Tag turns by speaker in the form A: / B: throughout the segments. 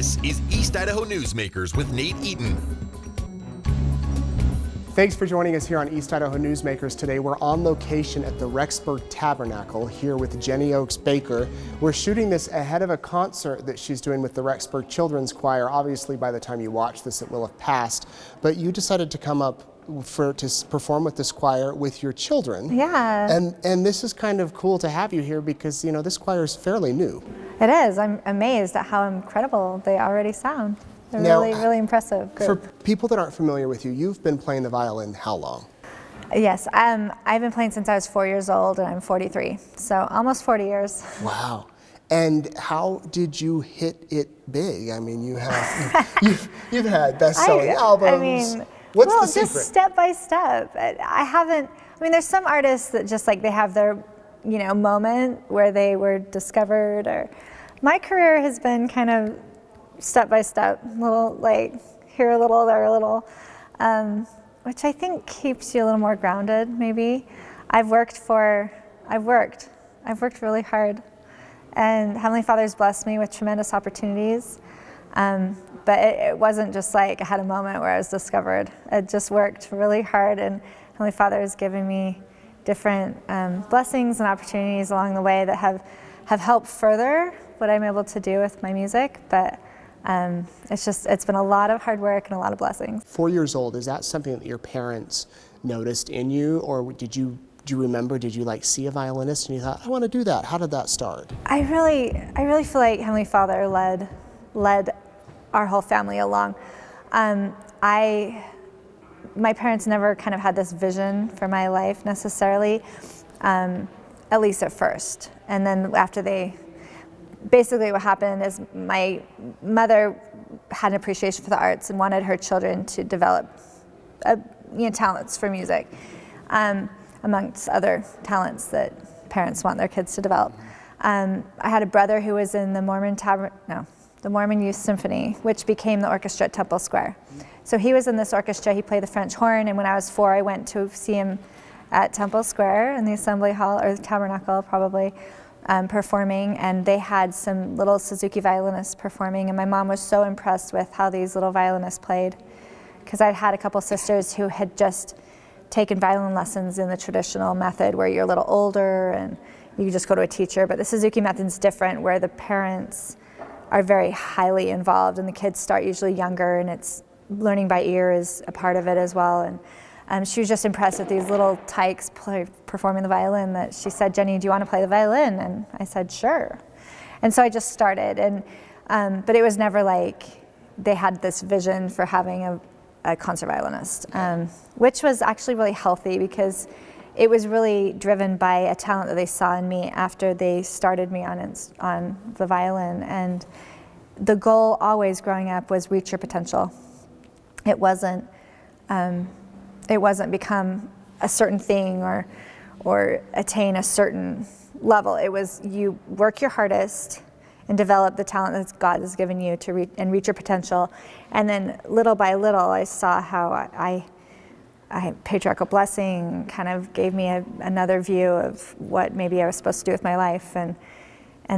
A: This is East Idaho Newsmakers with Nate Eaton.
B: Thanks for joining us here on East Idaho Newsmakers today. We're on location at the Rexburg Tabernacle here with Jenny Oakes Baker. We're shooting this ahead of a concert that she's doing with the Rexburg Children's Choir. Obviously, by the time you watch this, it will have passed. But you decided to come up to perform with this choir with your children.
C: Yeah.
B: And this is kind of cool to have you here because, you know, this choir is fairly new.
C: It is. I'm amazed at how incredible they already sound. They're
B: Now,
C: really impressive group.
B: For people that aren't familiar with you, you've been playing the violin how long?
C: Yes, I've been playing since I was 4 years old, and I'm 43, so almost 40 years.
B: Wow. And how did you hit it big? I mean, you have you've had best-selling albums.
C: I mean,
B: what's the secret?
C: Just step by step. I mean, there's some artists that just like they have their, you know, moment where they were discovered. Or my career has been kind of step by step, little like here a little, there a little, which I think keeps you a little more grounded. Maybe I've worked really hard, and Heavenly Father's blessed me with tremendous opportunities. But it wasn't just like I had a moment where I was discovered. I just worked really hard, and Heavenly Father has given me different blessings and opportunities along the way that have helped further what I'm able to do with my music. But it's been a lot of hard work and a lot of blessings.
B: 4 years old, is that something that your parents noticed in you, or do you remember, did you like see a violinist and you thought, I want to do that? How did that start?
C: I really feel like Heavenly Father led our whole family along. My parents never kind of had this vision for my life necessarily, at least at first. And then after basically what happened is my mother had an appreciation for the arts and wanted her children to develop talents for music, amongst other talents that parents want their kids to develop. I had a brother who was in the Mormon Youth Symphony, which became the orchestra at Temple Square. So he was in this orchestra, he played the French horn, and when I was 4, I went to see him at Temple Square in the Assembly Hall, or the Tabernacle probably, performing, and they had some little Suzuki violinists performing, and my mom was so impressed with how these little violinists played, because I'd had a couple sisters who had just taken violin lessons in the traditional method where you're a little older and you just go to a teacher, but the Suzuki method's different, where the parents are very highly involved and the kids start usually younger, and it's learning by ear is a part of it as well. And she was just impressed with these little tykes performing the violin that she said, Jenny, do you want to play the violin? And I said, sure. And so I just started, but it was never like they had this vision for having a concert violinist, which was actually really healthy because it was really driven by a talent that they saw in me after they started me on the violin. And the goal always growing up was reach your potential. It wasn't become a certain thing or attain a certain level. It was you work your hardest and develop the talent that God has given you to reach your potential. And then little by little, I saw how I patriarchal blessing kind of gave me another view of what maybe I was supposed to do with my life. And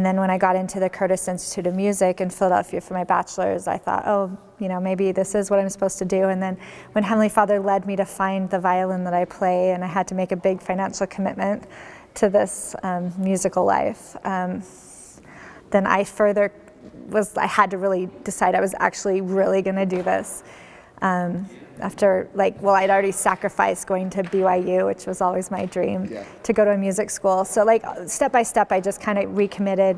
C: then when I got into the Curtis Institute of Music in Philadelphia for my bachelor's, I thought, oh, maybe this is what I'm supposed to do. And then when Heavenly Father led me to find the violin that I play, and I had to make a big financial commitment to this musical life, then I had to really decide I was actually really going to do this. After I'd already sacrificed going to BYU, which was always my dream, to go to a music school. So step by step, I just kind of recommitted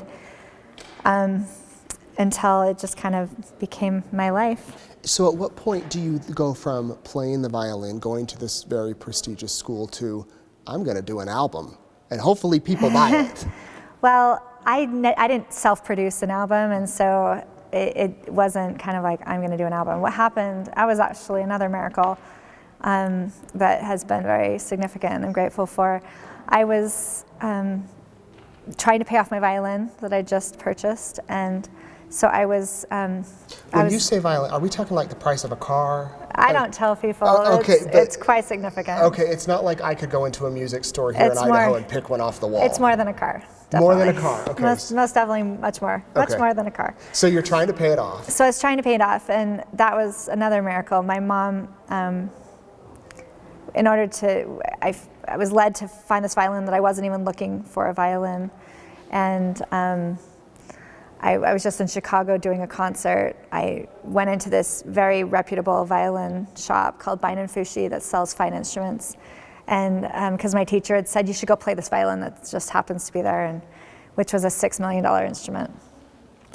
C: until it just kind of became my life.
B: So at what point do you go from playing the violin, going to this very prestigious school, to I'm going to do an album and hopefully people buy it?
C: Well, I didn't self-produce an album, and so it wasn't kind of like, I'm going to do an album. What happened, I was actually another miracle that has been very significant and I'm grateful for. I was trying to pay off my violin that I just purchased, and so I was...
B: when you say violin, are we talking like the price of a car?
C: I don't tell people. It's quite significant.
B: Okay, it's not like I could go into a music store here in Idaho and pick one off the wall.
C: It's more than a car.
B: More than a car, okay.
C: Most definitely much more than a car.
B: So you're trying to pay it off.
C: So I was trying to pay it off, and that was another miracle. My mom, in order to, I was led to find this violin that I wasn't even looking for a violin. And I was just in Chicago doing a concert. I went into this very reputable violin shop called Bein & Fushi that sells fine instruments. And because my teacher had said, you should go play this violin that just happens to be there, and which was a $6 million instrument.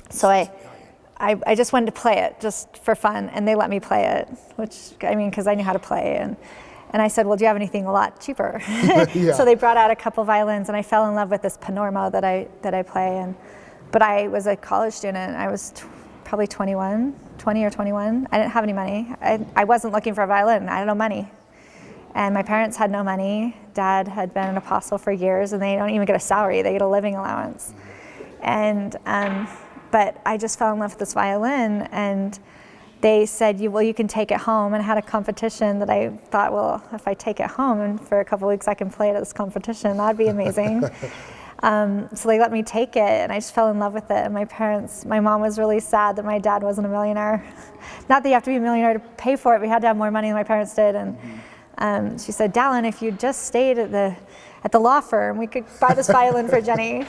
C: So I just wanted to play it just for fun, and they let me play it, which, I mean, because I knew how to play. And I said, well, do you have anything a lot cheaper? Yeah. So they brought out a couple violins, and I fell in love with this Panorama that I play. But I was a college student. I was probably 20 or 21. I didn't have any money. I wasn't looking for a violin. I had no money. And my parents had no money. Dad had been an apostle for years, and they don't even get a salary. They get a living allowance. And but I just fell in love with this violin, and they said, well, you can take it home. And I had a competition that I thought, well, if I take it home and for a couple of weeks I can play it at this competition, that'd be amazing. So they let me take it, and I just fell in love with it. And my mom was really sad that my dad wasn't a millionaire. Not that you have to be a millionaire to pay for it. We had to have more money than my parents did. And she said, Dallin, if you just stayed at the law firm, we could buy this violin for Jenny.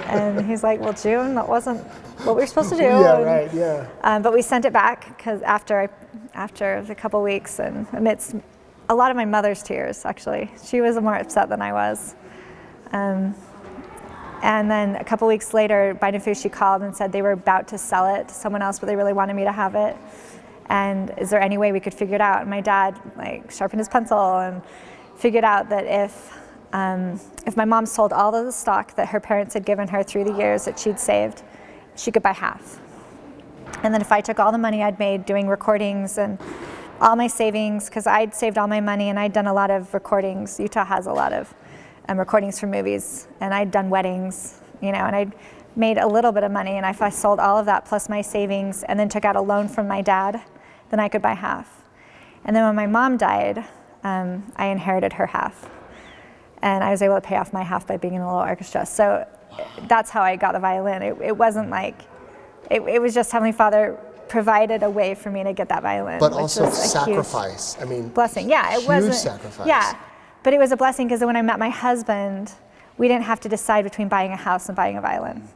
C: And he's like, well, June, that wasn't what we were supposed to do.
B: Yeah, right, yeah.
C: But we sent it back because after a couple weeks, and amidst a lot of my mother's tears, actually. She was more upset than I was. And then a couple weeks later, Bein & Fushi called and said they were about to sell it to someone else, but they really wanted me to have it. And is there any way we could figure it out? And my dad sharpened his pencil and figured out that if my mom sold all of the stock that her parents had given her through the years that she'd saved, she could buy half. And then if I took all the money I'd made doing recordings and all my savings, because I'd saved all my money and I'd done a lot of recordings. Utah has a lot of recordings for movies, and I'd done weddings, and I'd made a little bit of money, and if I sold all of that plus my savings and then took out a loan from my dad, then I could buy half. And then when my mom died, I inherited her half. And I was able to pay off my half by being in a little orchestra. So that's how I got the violin. It wasn't it was just Heavenly Father provided a way for me to get that violin.
B: But also sacrifice.
C: Blessing. Yeah, it wasn't.
B: Huge sacrifice.
C: Yeah, but it was a blessing because when I met my husband, we didn't have to decide between buying a house and buying a violin.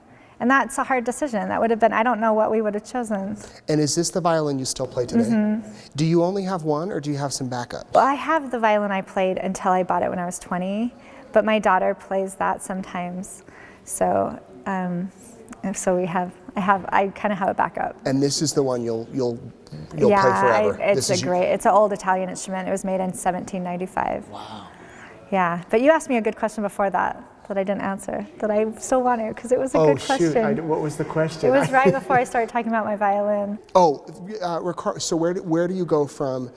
C: And that's a hard decision. That would have been, I don't know what we would have chosen.
B: And is this the violin you still play today? Mm-hmm. Do you only have one, or do you have some backup?
C: Well, I have the violin I played until I bought it when I was 20, but my daughter plays that sometimes. So, I kind of have a backup.
B: And this is the one you'll play forever.
C: It's it's an old Italian instrument. It was made in 1795.
B: Wow.
C: Yeah, but you asked me a good question before that I didn't answer, that I still want to, because it was a good question.
B: Oh, shoot. What was the question?
C: It was right before I started talking about my violin.
B: So where do you go from,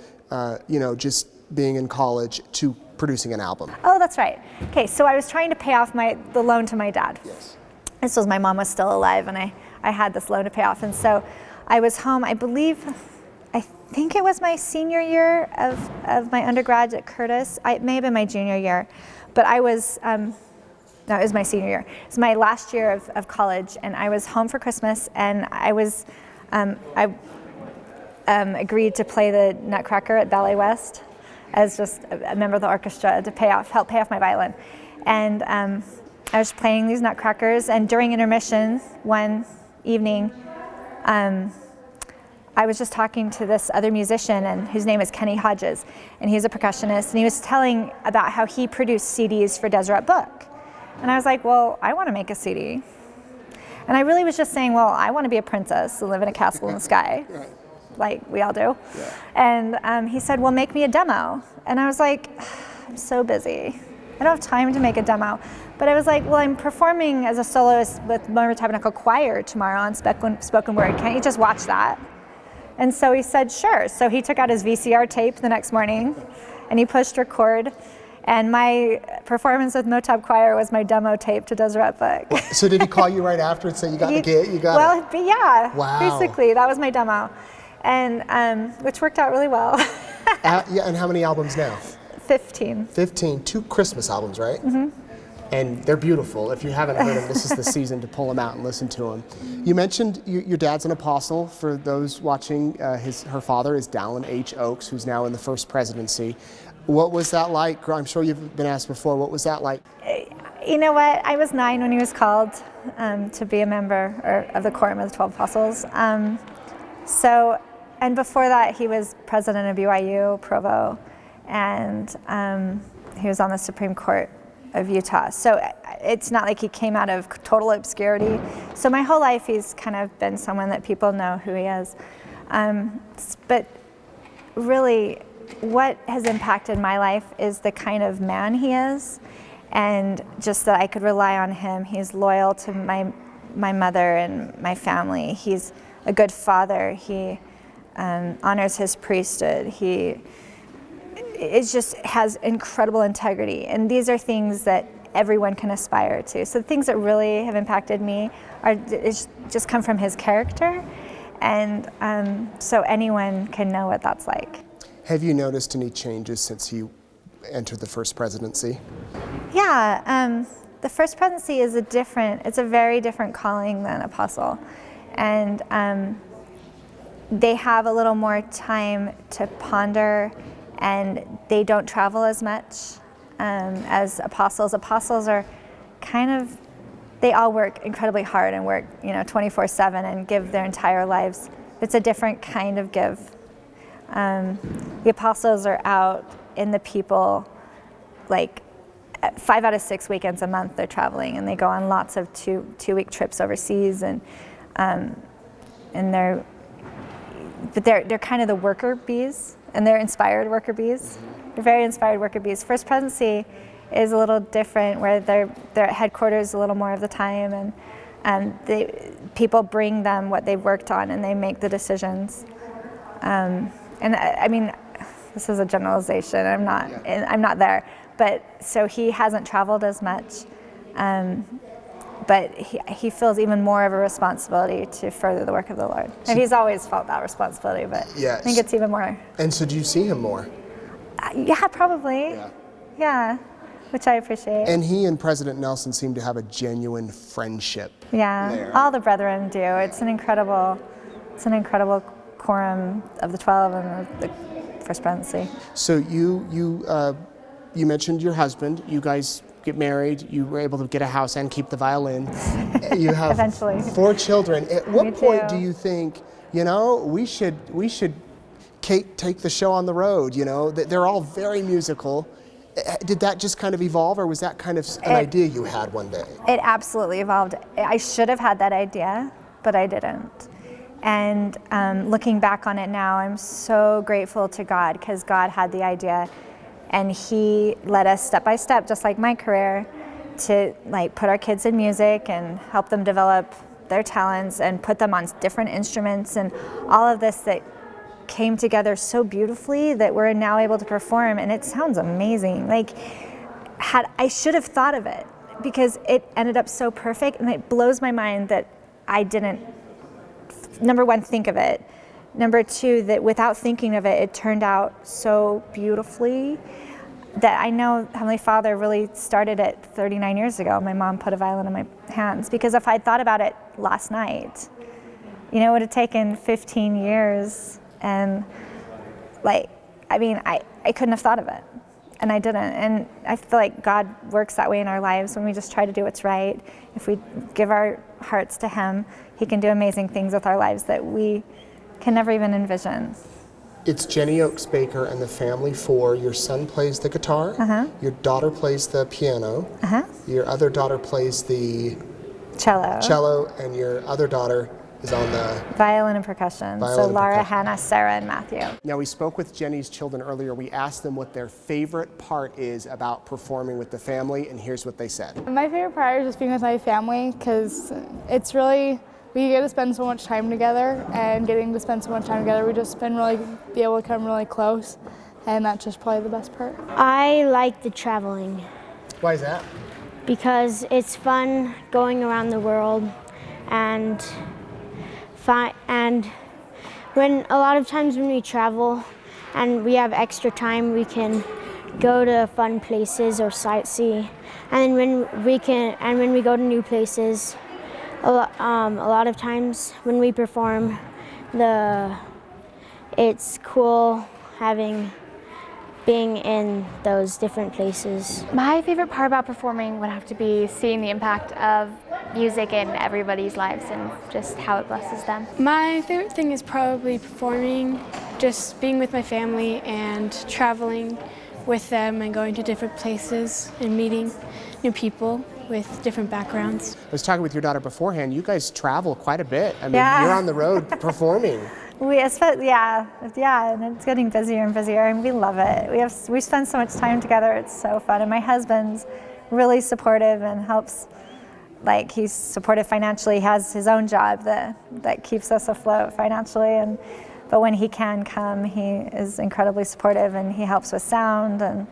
B: just being in college to producing an album?
C: Oh, that's right. Okay, so I was trying to pay off the loan to my dad.
B: Yes.
C: This was, my mom was still alive, and I had this loan to pay off. And so I was home, I think it was my senior year of my undergrad at Curtis. It may have been my junior year, but I was, no, it was my senior year. It was my last year of college, and I was home for Christmas, and I was, I agreed to play the Nutcracker at Ballet West as just a member of the orchestra to help pay off my violin. And I was playing these Nutcrackers, and during intermission one evening, I was just talking to this other musician, and whose name is Kenny Hodges, and he's a percussionist, and he was telling about how he produced CDs for Deseret Book. And I was like, well, I want to make a CD. And I really was just saying, well, I want to be a princess and live in a castle in the sky, like we all do. Yeah. And he said, well, make me a demo. And I was like, I'm so busy. I don't have time to make a demo. But I was like, well, I'm performing as a soloist with Mormon Tabernacle Choir tomorrow on spoken word. Can't you just watch that? And so he said, sure. So he took out his VCR tape the next morning, and he pushed record. And my performance with Motab Choir was my demo tape to Deseret Book.
B: So did he call you right after and say, you got the gig, you got it?
C: Well, yeah.
B: Wow.
C: Basically, that was my demo, and which worked out really well.
B: And how many albums now?
C: 15.
B: 15, 2 Christmas albums, right? Mm-hmm. And they're beautiful. If you haven't heard them, this is the season to pull them out and listen to them. You mentioned your dad's an apostle. For those watching, her father is Dallin H. Oaks, who's now in the First Presidency. What was that like? I'm sure you've been asked before. What was that like?
C: You know what? I was 9 when he was called to be a member of the Quorum of the 12 Apostles. And before that, he was president of BYU, Provo, and he was on the Supreme Court of Utah. So it's not like he came out of total obscurity. So my whole life he's kind of been someone that people know who he is. But really what has impacted my life is the kind of man he is, and just that I could rely on him. He's loyal to my mother and my family. He's a good father. He honors his priesthood. He just has incredible integrity, and these are things that everyone can aspire to. So the things that really have impacted me just come from his character, and so anyone can know what that's like.
B: Have you noticed any changes since you entered the First Presidency?
C: Yeah, the First Presidency is it's a very different calling than apostle, and they have a little more time to ponder, and they don't travel as much as apostles. Apostles are they all work incredibly hard and work 24/7 and give their entire lives. It's a different kind of give. The apostles are out in the people, like 5 out of 6 weekends a month they're traveling, and they go on lots of two-week trips overseas, and they're kind of the worker bees, and they're inspired worker bees. They're very inspired worker bees. First Presidency is a little different, where they're at headquarters a little more of the time, and people bring them what they've worked on, and they make the decisions. And I mean, this is a generalization. I'm not there, but so he hasn't traveled as much, but he feels even more of a responsibility to further the work of the Lord. And he's always felt that responsibility, but
B: yes.
C: I think it's even more.
B: And so do you see him more?
C: Yeah, probably. Yeah, which I appreciate.
B: And he and President Nelson seem to have a genuine friendship.
C: Yeah,
B: there.
C: All the brethren do. It's an incredible quorum of the 12 and the First Presidency.
B: So you mentioned your husband. You guys get married. You were able to get a house and keep the violin. You have
C: eventually
B: 4 children. At what
C: Me
B: point
C: too.
B: do you think, we should take the show on the road? They're all very musical. Did that just kind of evolve, or was that kind of an idea you had one day?
C: It absolutely evolved. I should have had that idea, but I didn't. And looking back on it now, I'm so grateful to God, because God had the idea, and He led us step by step, just like my career, to put our kids in music and help them develop their talents and put them on different instruments, and all of this that came together so beautifully that we're now able to perform, and it sounds amazing. I should have thought of it, because it ended up so perfect, and it blows my mind that I didn't, number one, think of it. Number two, that without thinking of it, it turned out so beautifully that I know Heavenly Father really started it 39 years ago. My mom put a violin in my hands, because if I'd thought about it last night, it would have taken 15 years, and I couldn't have thought of it, and I didn't. And I feel like God works that way in our lives when we just try to do what's right. If we give our hearts to Him, He can do amazing things with our lives that we can never even envision.
B: It's Jenny Oaks Baker and the family 4. Your son plays the guitar. Your daughter plays the piano. Your other daughter plays the cello, and your other daughter is on the
C: violin and percussion. So Laura, Hannah, Sarah, and Matthew.
B: Now, we spoke with Jenny's children earlier. We asked them what their favorite part is about performing with the family, and here's what they said.
D: My favorite part is just being with my family, because it's really, we get to spend so much time together, and getting to spend so much time together, we just been really be able to come really close, and that's just probably the best part.
E: I like the traveling.
B: Why is that?
E: Because it's fun going around the world, and when a lot of times when we travel and we have extra time, we can go to fun places or sightsee. And when we go to new places, a lot of times when we perform, it's cool being in those different places.
F: My favorite part about performing would have to be seeing the impact of music in everybody's lives and just how it blesses them.
G: My favorite thing is probably performing, just being with my family and traveling with them and going to different places and meeting new people with different backgrounds.
B: I was talking with your daughter beforehand. You guys travel quite a bit. I mean,
C: Yeah.
B: you're on the road performing.
C: Yeah, and it's getting busier and busier, and we love it. We spend so much time together. It's so fun, and my husband's really supportive and helps. Like, he's supportive financially. He has his own job that keeps us afloat financially, but when he can come, he is incredibly supportive, and he helps with sound and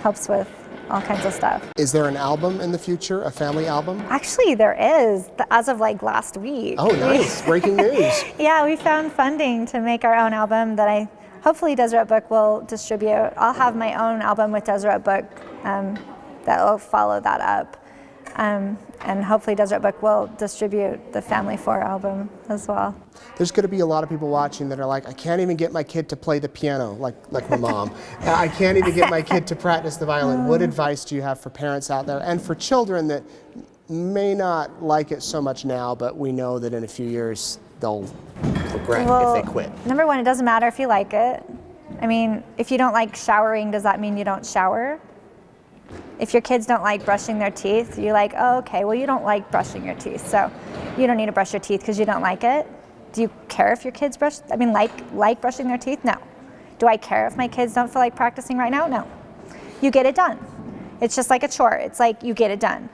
C: helps with all kinds of stuff.
B: Is there an album in the future, a family album?
C: Actually, there is, as of like last week.
B: Oh, nice. Breaking news.
C: Yeah, we found funding to make our own album that hopefully Deseret Book will distribute. I'll have my own album with Deseret Book that will follow that up. And hopefully Deseret Book will distribute the Family 4 album as well.
B: There's going to be a lot of people watching that are like, I can't even get my kid to play the piano like my mom. I can't even get my kid to practice the violin. What advice do you have for parents out there and for children that may not like it so much now, but we know that in a few years they'll regret if they quit?
C: Number one, it doesn't matter if you like it. I mean, if you don't like showering, does that mean you don't shower? If your kids don't like brushing their teeth, you're like, oh, okay, well, you don't like brushing your teeth, so you don't need to brush your teeth because you don't like it. Do you care if your kids like brushing their teeth? No. Do I care if my kids don't feel like practicing right now? No. You get it done. It's just like a chore. It's like you get it done.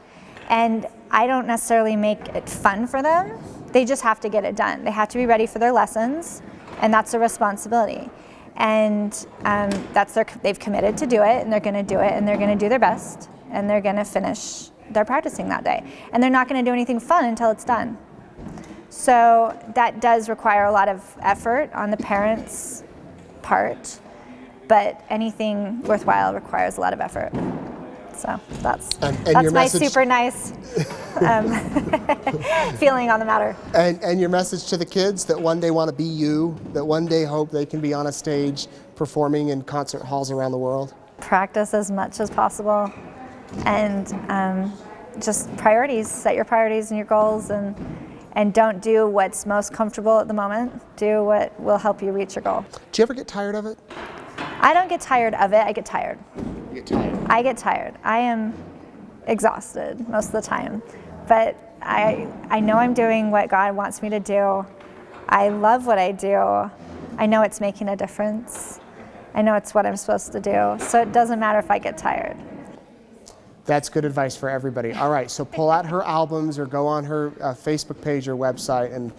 C: And I don't necessarily make it fun for them. They just have to get it done. They have to be ready for their lessons, and that's a responsibility. And they've committed to do it, and they're going to do it, and they're going to do their best, and they're going to finish their practicing that day. And they're not going to do anything fun until it's done. So that does require a lot of effort on the parents' part, but anything worthwhile requires a lot of effort. So that's my super nice feeling on the matter.
B: And your message to the kids that one day want to be you, that one day hope they can be on a stage performing in concert halls around the world?
C: Practice as much as possible, and just priorities. Set your priorities and your goals, and don't do what's most comfortable at the moment. Do what will help you reach your goal.
B: Do you ever get tired of it?
C: I don't get tired of it. I get tired.
B: You get tired?
C: I get tired. I am exhausted most of the time, but I know I'm doing what God wants me to do. I love what I do. I know it's making a difference. I know it's what I'm supposed to do, so it doesn't matter if I get tired.
B: That's good advice for everybody. All right, so pull out her albums or go on her Facebook page or website and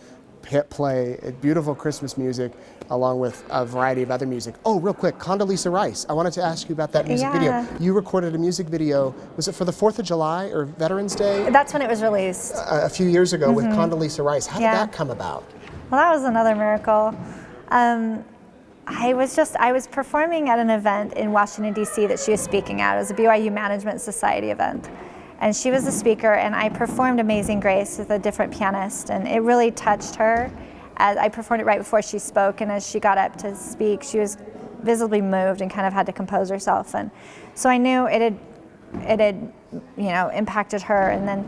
B: hit play. Beautiful Christmas music along with a variety of other music. Oh, real quick, Condoleezza Rice. I wanted to ask you about that music video. You recorded a music video. Was it for the 4th of July or Veterans Day?
C: That's when it was released.
B: A few years ago with Condoleezza Rice. How did that come about?
C: Well, that was another miracle. I was performing at an event in Washington, D.C. that she was speaking at. It was a BYU Management Society event. And she was the speaker, and I performed Amazing Grace with a different pianist, and it really touched her. As I performed it right before she spoke, and as she got up to speak, she was visibly moved and kind of had to compose herself. And so I knew it had impacted her. And then,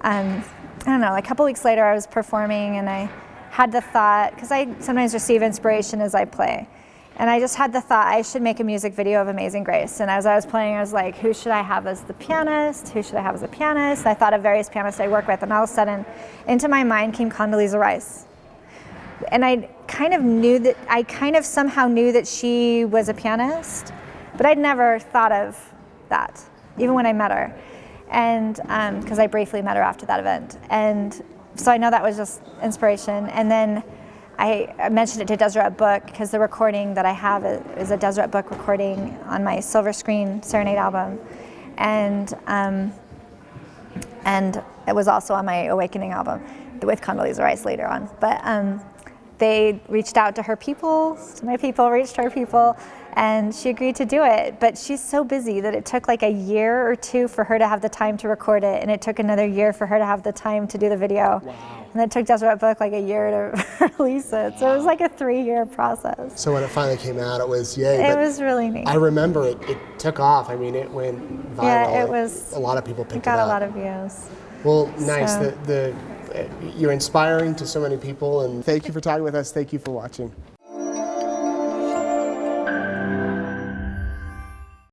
C: I don't know, a couple weeks later I was performing, and I had the thought, because I sometimes receive inspiration as I play, and I just had the thought I should make a music video of Amazing Grace. And as I was playing, I was like, who should I have as the pianist? Who should I have as a pianist? I thought of various pianists I work with, and all of a sudden, into my mind came Condoleezza Rice. And I kind of somehow knew that she was a pianist, but I'd never thought of that, even when I met her. And because I briefly met her after that event. And so I know that was just inspiration. And then I mentioned it to Deseret Book because the recording that I have is a Deseret Book recording on my Silver Screen Serenade album. And it was also on my Awakening album with Condoleezza Rice later on. But they reached out to her people, my people reached her people, and she agreed to do it. But she's so busy that it took like a year or two for her to have the time to record it, and it took another year for her to have the time to do the video.
B: Wow.
C: And it took Deseret Book like a year to release it. So it was like a 3-year process.
B: So when it finally came out, it was yay.
C: It
B: but
C: was really neat.
B: I remember it took off. I mean, it went viral.
C: Yeah, it was.
B: A lot of people picked
C: It
B: it up.
C: got a lot of views.
B: Well, nice.
C: So.
B: You're inspiring to so many people, and thank you for talking with us. Thank you for watching.